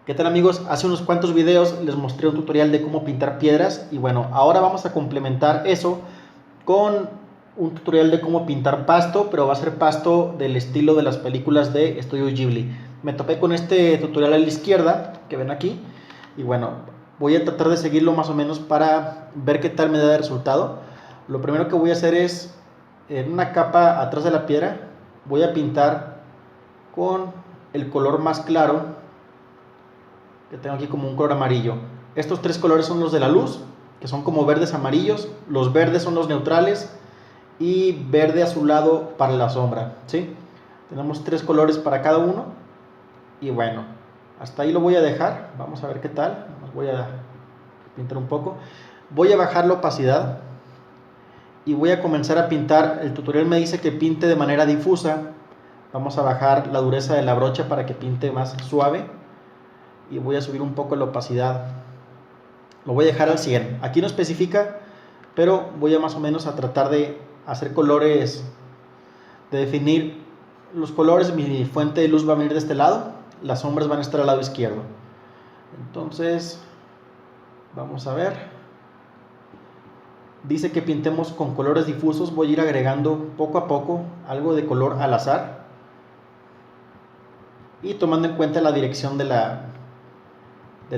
¿Qué tal, amigos? Hace unos cuantos videos les mostré un tutorial de cómo pintar piedras y bueno, ahora vamos a complementar eso con un tutorial de cómo pintar pasto, pero va a ser pasto del estilo de las películas de Estudio Ghibli. Me topé con este tutorial a la izquierda que ven aquí y bueno, voy a tratar de seguirlo más o menos para ver qué tal me da de resultado. Lo primero que voy a hacer es, en una capa atrás de la piedra, voy a pintar con el color más claro, que tengo aquí como un color amarillo. Estos tres colores son los de la luz, que son como verdes amarillos. Los verdes son los neutrales y verde azulado para la sombra, ¿sí? Tenemos tres colores para cada uno y bueno, hasta ahí lo voy a dejar. Vamos a ver qué tal. Voy a pintar un poco. Voy a bajar la opacidad y voy a comenzar a pintar. El tutorial me dice que pinte de manera difusa. Vamos a bajar la dureza de la brocha para que pinte más suave y voy a subir un poco la opacidad. Lo voy a dejar al 100. Aquí no especifica, pero voy a más o menos a tratar de hacer colores, de definir los colores. Mi fuente de luz va a venir de este lado, las sombras van a estar al lado izquierdo. Entonces vamos a ver, dice que pintemos con colores difusos. Voy a ir agregando poco a poco algo de color al azar y tomando en cuenta la dirección de la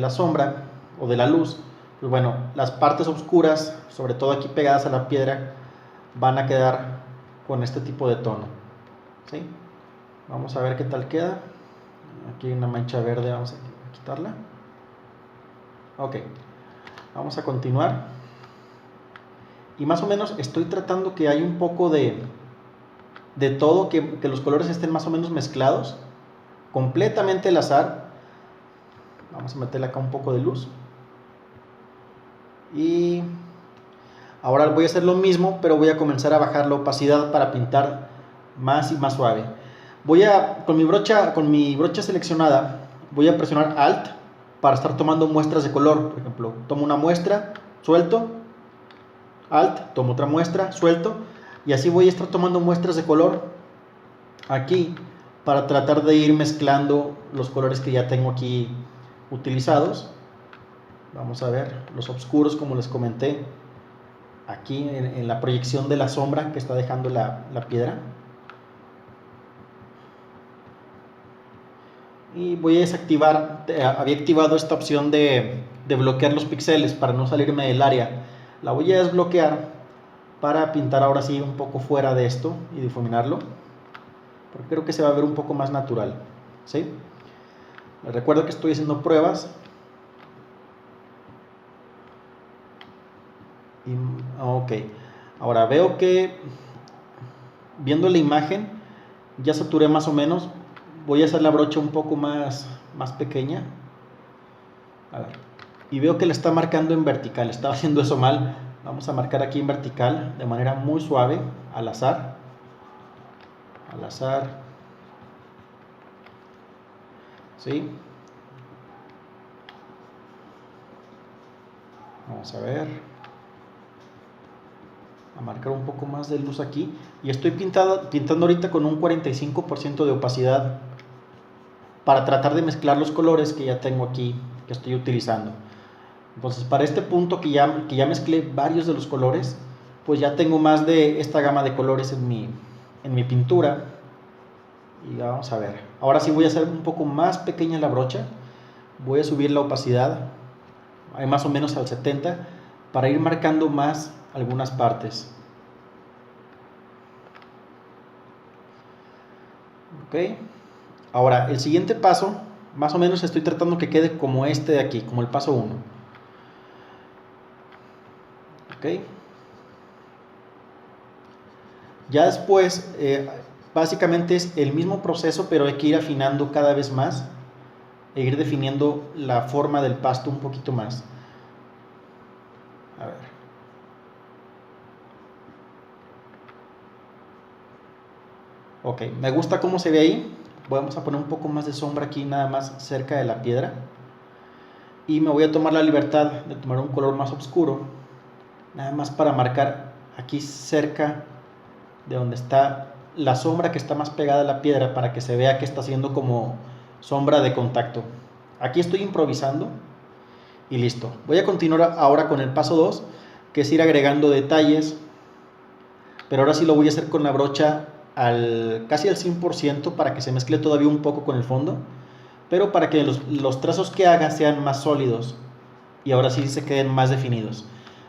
sombra o de la luz. Pues bueno, las partes oscuras, sobre todo aquí pegadas a la piedra, van a quedar con este tipo de tono, ¿sí? Vamos a ver qué tal queda. Aquí hay una mancha verde, vamos a quitarla. Ok, vamos a continuar. Y más o menos estoy tratando que haya un poco de todo, que los colores estén más o menos mezclados, completamente al azar. Vamos a meterle acá un poco de luz. Y ahora voy a hacer lo mismo, pero voy a comenzar a bajar la opacidad para pintar más y más suave. Voy a, con mi brocha seleccionada, voy a presionar Alt para estar tomando muestras de color. Por ejemplo, tomo una muestra, suelto, Alt, tomo otra muestra, suelto, y así voy a estar tomando muestras de color aquí para tratar de ir mezclando los colores que ya tengo aquí utilizados. Vamos a ver los oscuros, como les comenté, aquí en la proyección de la sombra que está dejando la piedra. Y voy a desactivar, había activado esta opción de bloquear los píxeles para no salirme del área. La voy a desbloquear para pintar ahora sí un poco fuera de esto y difuminarlo, porque creo que se va a ver un poco más natural, ¿sí? Les recuerdo que estoy haciendo pruebas. Ok, ahora veo que viendo la imagen ya saturé más o menos. Voy a hacer la brocha un poco más pequeña, a ver, y veo que la está marcando en vertical. Estaba haciendo eso mal. Vamos a marcar aquí en vertical de manera muy suave, al azar, ¿sí? Vamos a ver, a marcar un poco más de luz aquí, y estoy pintando ahorita con un 45% de opacidad para tratar de mezclar los colores que ya tengo aquí, que estoy utilizando. Entonces, para este punto que ya mezclé varios de los colores, pues ya tengo más de esta gama de colores en mi pintura. Y vamos a ver, ahora sí voy a hacer un poco más pequeña la brocha. Voy a subir la opacidad más o menos al 70 para ir marcando más algunas partes. Ok, ahora el siguiente paso, más o menos estoy tratando que quede como este de aquí, como el paso 1. Ok, ya después básicamente es el mismo proceso, pero hay que ir afinando cada vez más e ir definiendo la forma del pasto un poquito más. A ver, ok, me gusta cómo se ve ahí. Vamos a poner un poco más de sombra aquí, nada más cerca de la piedra, y me voy a tomar la libertad de tomar un color más oscuro, nada más para marcar aquí cerca de donde está la sombra que está más pegada a la piedra, para que se vea que está haciendo como sombra de contacto. Aquí estoy improvisando y listo. Voy a continuar ahora con el paso 2, que es ir agregando detalles, pero ahora sí lo voy a hacer con la brocha casi al 100% para que se mezcle todavía un poco con el fondo, pero para que los trazos que haga sean más sólidos y ahora sí se queden más definidos.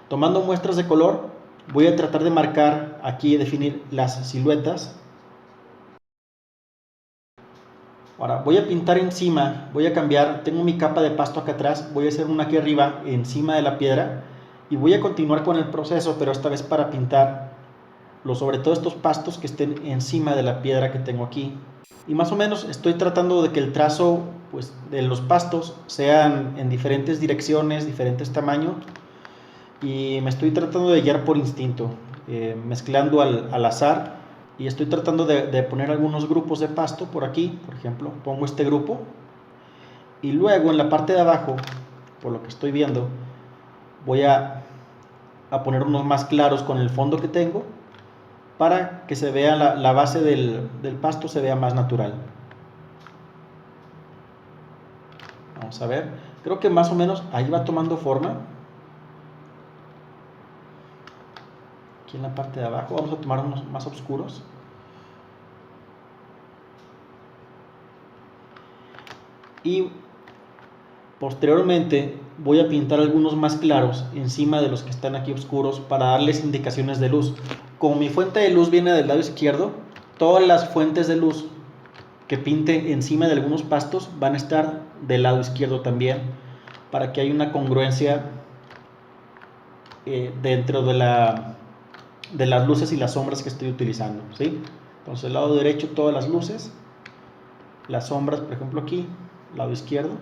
Tomando muestras de color, voy a tratar de marcar aquí y definir las siluetas. Ahora voy a pintar encima, voy a cambiar, tengo mi capa de pasto acá atrás, voy a hacer una aquí arriba encima de la piedra y voy a continuar con el proceso, pero esta vez para pintar sobre todo estos pastos que estén encima de la piedra que tengo aquí. Y más o menos estoy tratando de que el trazo pues, de los pastos sean en diferentes direcciones, diferentes tamaños, y me estoy tratando de guiar por instinto, mezclando al azar, y estoy tratando de poner algunos grupos de pasto por aquí. Por ejemplo, pongo este grupo y luego en la parte de abajo, por lo que estoy viendo, voy a poner unos más claros con el fondo que tengo para que se vea la base del pasto, se vea más natural. Vamos a ver, creo que más o menos ahí va tomando forma. Aquí en la parte de abajo vamos a tomar unos más oscuros. Y posteriormente voy a pintar algunos más claros encima de los que están aquí oscuros para darles indicaciones de luz. Como mi fuente de luz viene del lado izquierdo, todas las fuentes de luz que pinte encima de algunos pastos van a estar del lado izquierdo también, para que haya una congruencia dentro de las luces y las sombras que estoy utilizando, ¿sí? Entonces el lado derecho todas las luces, las sombras por ejemplo aquí, lado izquierdo.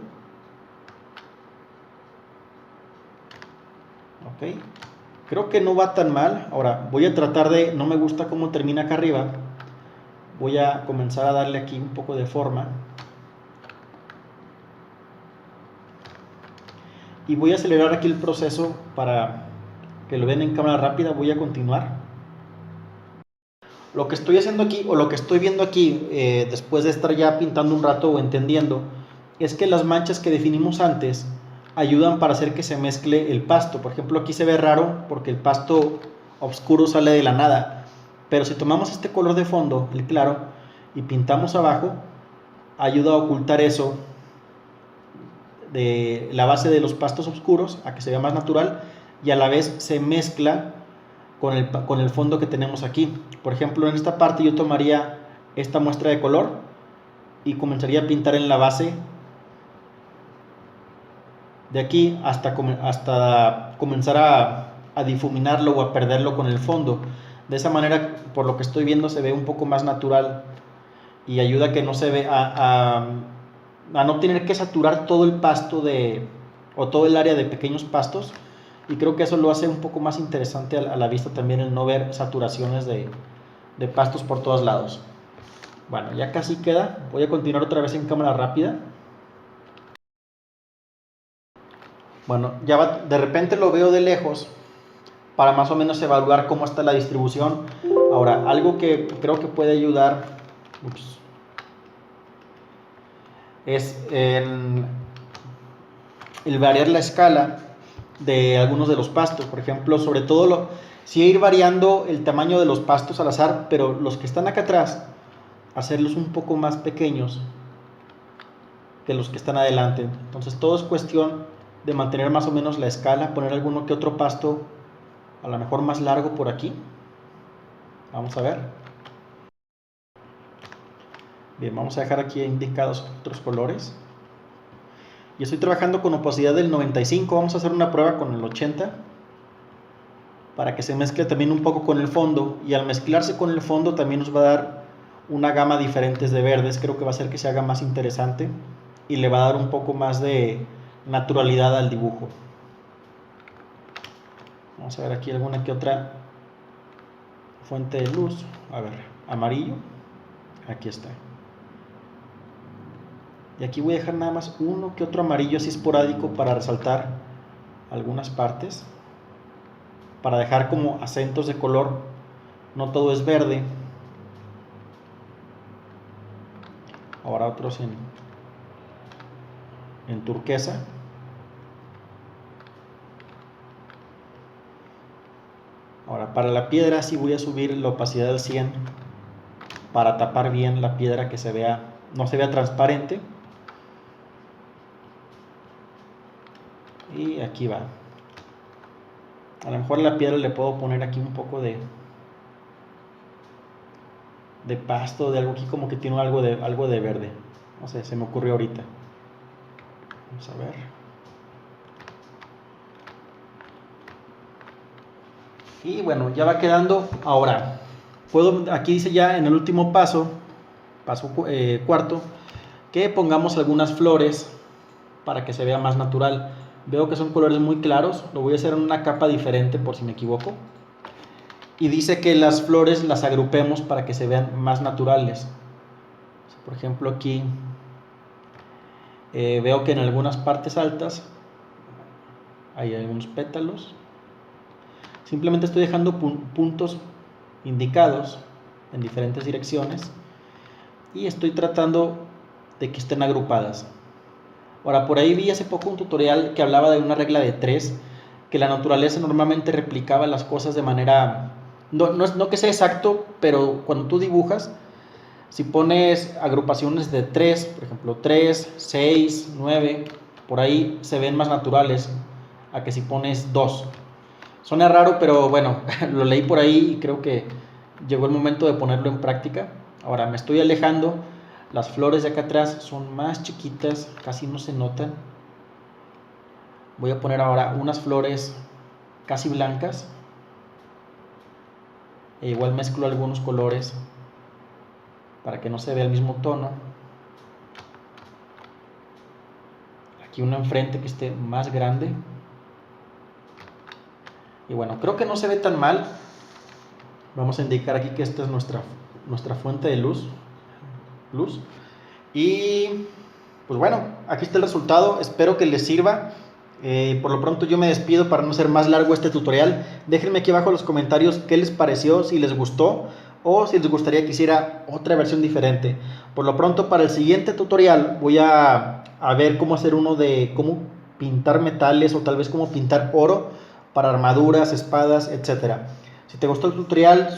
Ok, creo que no va tan mal. Ahora voy a tratar de, no me gusta cómo termina acá arriba, voy a comenzar a darle aquí un poco de forma y voy a acelerar aquí el proceso para que lo vean en cámara rápida. Voy a continuar. Lo que estoy haciendo aquí, o lo que estoy viendo aquí, después de estar ya pintando un rato o entendiendo, es que las manchas que definimos antes ayudan para hacer que se mezcle el pasto. Por ejemplo, aquí se ve raro porque el pasto oscuro sale de la nada, pero si tomamos este color de fondo, el claro, y pintamos abajo, ayuda a ocultar eso de la base de los pastos oscuros, a que se vea más natural, y a la vez se mezcla con el fondo que tenemos aquí. Por ejemplo, en esta parte yo tomaría esta muestra de color y comenzaría a pintar en la base de aquí hasta comenzar a difuminarlo o a perderlo con el fondo. De esa manera, por lo que estoy viendo, se ve un poco más natural y ayuda a que no se ve a no tener que saturar todo el pasto o todo el área de pequeños pastos, y creo que eso lo hace un poco más interesante a la vista también, el no ver saturaciones de pastos por todos lados. Bueno, ya casi queda. Voy a continuar otra vez en cámara rápida. Bueno, ya de repente lo veo de lejos para más o menos evaluar cómo está la distribución. Ahora, algo que creo que puede ayudar es el variar la escala de algunos de los pastos. Por ejemplo, sobre todo sí ir variando el tamaño de los pastos al azar, pero los que están acá atrás, hacerlos un poco más pequeños que los que están adelante. Entonces todo es cuestión de mantener más o menos la escala, poner alguno que otro pasto a lo mejor más largo por aquí. Vamos a ver. Bien, vamos a dejar aquí indicados otros colores. Y estoy trabajando con opacidad del 95. Vamos a hacer una prueba con el 80 para que se mezcle también un poco con el fondo, y al mezclarse con el fondo también nos va a dar una gama diferente de verdes. Creo que va a hacer que se haga más interesante y le va a dar un poco más de naturalidad al dibujo. Vamos a ver aquí alguna que otra fuente de luz. A ver, amarillo, aquí está. Y aquí voy a dejar nada más uno que otro amarillo así esporádico para resaltar algunas partes, para dejar como acentos de color. No todo es verde. Ahora otros en turquesa. Ahora para la piedra sí voy a subir la opacidad al 100 para tapar bien la piedra, que se vea, no se vea transparente. Y aquí va. A lo mejor a la piedra le puedo poner aquí un poco de pasto, de algo aquí como que tiene algo de verde. No sé, se me ocurrió ahorita. Vamos a ver. Y bueno, ya va quedando. Ahora, aquí dice ya en el último paso cuarto, que pongamos algunas flores para que se vea más natural. Veo que son colores muy claros, lo voy a hacer en una capa diferente por si me equivoco. Y dice que las flores las agrupemos para que se vean más naturales. Por ejemplo, aquí veo que en algunas partes altas hay algunos pétalos. Simplemente estoy dejando puntos indicados en diferentes direcciones y estoy tratando de que estén agrupadas. Ahora, por ahí vi hace poco un tutorial que hablaba de una regla de 3, que la naturaleza normalmente replicaba las cosas de manera, no que sea exacto, pero cuando tú dibujas, si pones agrupaciones de 3, por ejemplo 3, 6, 9, por ahí se ven más naturales a que si pones 2. Suena raro, pero bueno, lo leí por ahí y creo que llegó el momento de ponerlo en práctica. Ahora me estoy alejando, las flores de acá atrás son más chiquitas, casi no se notan. Voy a poner ahora unas flores casi blancas. E igual mezclo algunos colores para que no se vea el mismo tono. Aquí una enfrente que esté más grande. Y bueno, creo que no se ve tan mal. Vamos a indicar aquí que esta es nuestra fuente de luz. Y pues bueno, aquí está el resultado. Espero que les sirva. Por lo pronto yo me despido para no ser más largo este tutorial. Déjenme aquí abajo en los comentarios qué les pareció, si les gustó o si les gustaría que hiciera otra versión diferente. Por lo pronto, para el siguiente tutorial voy a ver cómo hacer uno de cómo pintar metales o tal vez cómo pintar oro para armaduras, espadas, etcétera. Si te gustó el tutorial,